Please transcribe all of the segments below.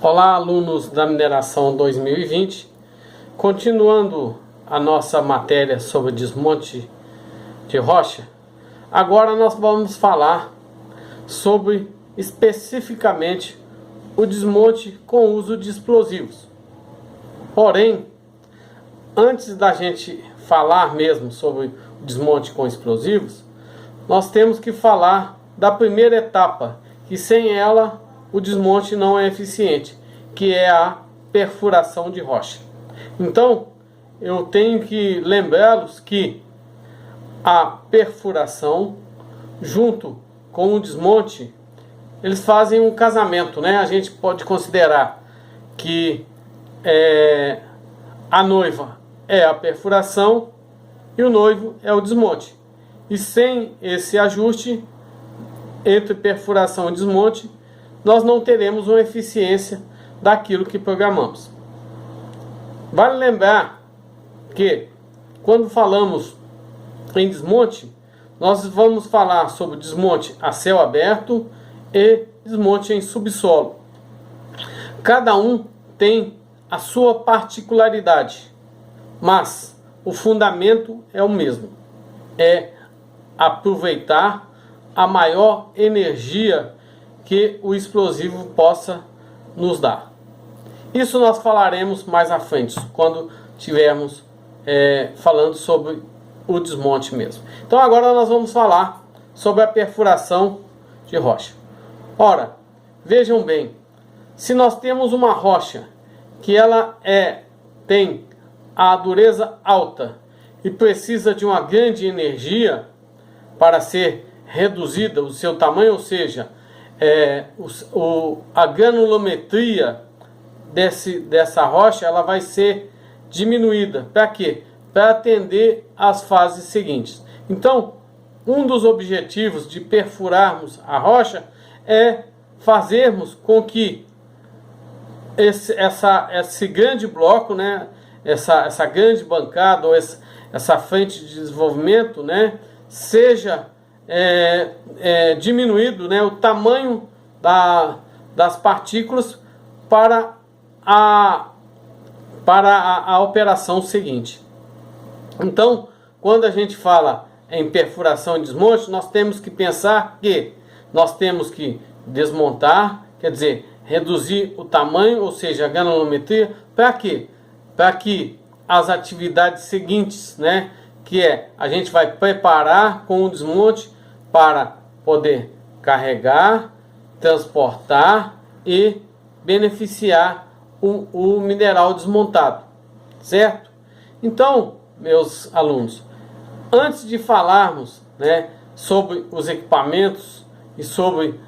Olá, alunos da Mineração 2020. Continuando a nossa matéria sobre desmonte de rocha, agora nós vamos falar sobre especificamente o desmonte com uso de explosivos. Porém, antes da gente falar mesmo sobre o desmonte com explosivos, nós temos que falar da primeira etapa, que sem ela o desmonte não é eficiente, que é a perfuração de rocha. Então, eu tenho que lembrá-los que a perfuração, junto com o desmonte, eles fazem um casamento, né? A gente pode considerar que a noiva é a perfuração e o noivo é o desmonte. E sem esse ajuste entre perfuração e desmonte, nós não teremos uma eficiência daquilo que programamos. Vale lembrar que quando falamos em desmonte, nós vamos falar sobre desmonte a céu aberto e desmonte em subsolo. Cada um tem a sua particularidade, mas o fundamento é o mesmo. É aproveitar a maior energia que o explosivo possa nos dar. Isso nós falaremos mais à frente, quando estivermos falando sobre o desmonte mesmo. Então agora nós vamos falar sobre a perfuração de rocha. Ora, vejam bem, se nós temos uma rocha que ela tem a dureza alta e precisa de uma grande energia para ser reduzida o seu tamanho, ou seja, a granulometria dessa rocha ela vai ser diminuída. Para quê? Para atender às fases seguintes. Então, um dos objetivos de perfurarmos a rocha é fazermos com que esse grande bloco, né, essa grande bancada ou essa frente de desenvolvimento, né, seja diminuído, né, o tamanho das partículas para a operação seguinte. Então, quando a gente fala em perfuração e desmonte, nós temos que pensar que nós temos que desmontar, quer dizer, reduzir o tamanho, ou seja, a granulometria. Para quê? Para que as atividades seguintes, né, que a gente vai preparar com o desmonte para poder carregar, transportar e beneficiar o mineral desmontado, certo? Então, meus alunos, antes de falarmos, né, sobre os equipamentos e sobre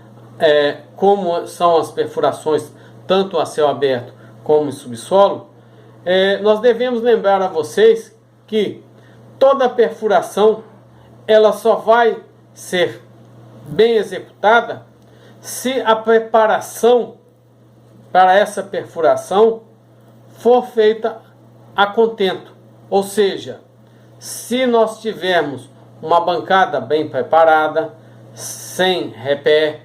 como são as perfurações, tanto a céu aberto como em subsolo, nós devemos lembrar a vocês que toda perfuração ela só vai ser bem executada se a preparação para essa perfuração for feita a contento. Ou seja, se nós tivermos uma bancada bem preparada, sem repé,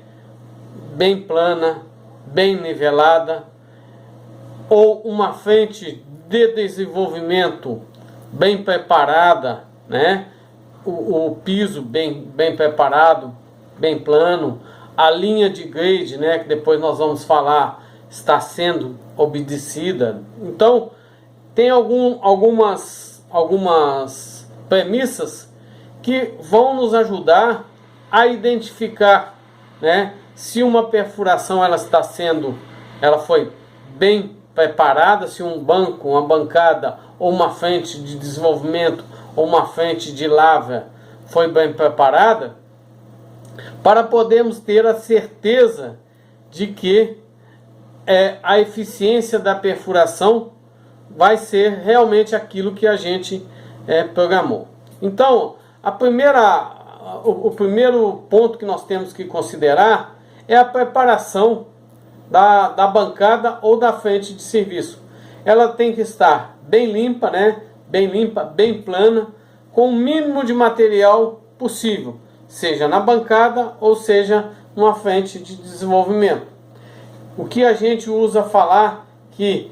bem plana, bem nivelada, ou uma frente de desenvolvimento bem preparada, né? O piso bem preparado, bem plano, a linha de grade, né, que depois nós vamos falar, está sendo obedecida. Então, tem algumas premissas que vão nos ajudar a identificar, né, se uma perfuração ela foi bem preparada, se um banco, uma bancada ou uma frente de desenvolvimento ou uma frente de lava foi bem preparada, para podermos ter a certeza de que a eficiência da perfuração vai ser realmente aquilo que a gente programou. Então, o primeiro ponto que nós temos que considerar é a preparação da bancada ou da frente de serviço. Ela tem que estar bem limpa, né? Bem limpa, bem plana, com o mínimo de material possível, seja na bancada ou seja numa frente de desenvolvimento. o que a gente usa falar que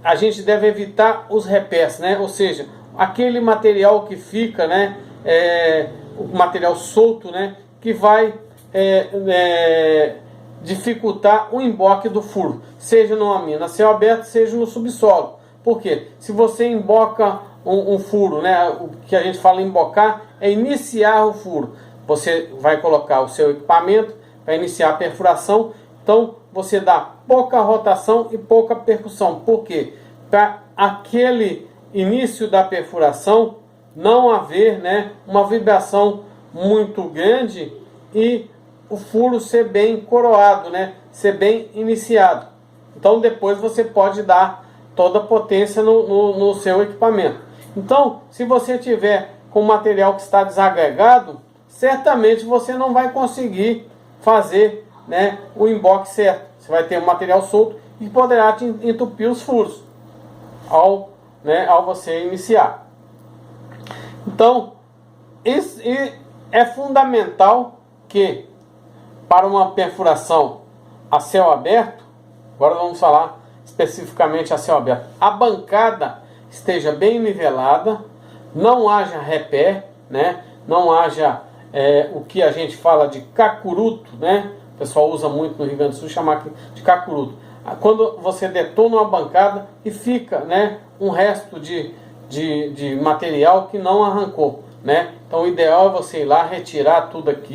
a gente deve evitar os repés, né? Ou seja, aquele material que fica, né? O material solto, né? Que vai dificultar o emboque do furo, seja numa mina a céu aberto, seja no subsolo. Por quê? Se você emboca um furo, né? O que a gente fala em embocar é iniciar o furo. Você vai colocar o seu equipamento para iniciar a perfuração, então você dá pouca rotação e pouca percussão. Por quê? Para aquele início da perfuração não haver, né, uma vibração muito grande e o furo ser bem coroado, né, ser bem iniciado. Então depois você pode dar toda a potência no seu equipamento. Então, se você tiver com material que está desagregado, certamente você não vai conseguir fazer, né, o emboque certo. Você vai ter um material solto e poderá te entupir os furos ao você iniciar. Então, é fundamental que para uma perfuração a céu aberto, agora vamos falar especificamente a céu aberto, a bancada esteja bem nivelada, não haja repé, né? Não haja o que a gente fala de cacuruto, né? O pessoal usa muito no Rio Grande do Sul chamar de cacuruto. Quando você detona uma bancada e fica, né, um resto de material que não arrancou, né? Então o ideal é você ir lá retirar tudo aqui.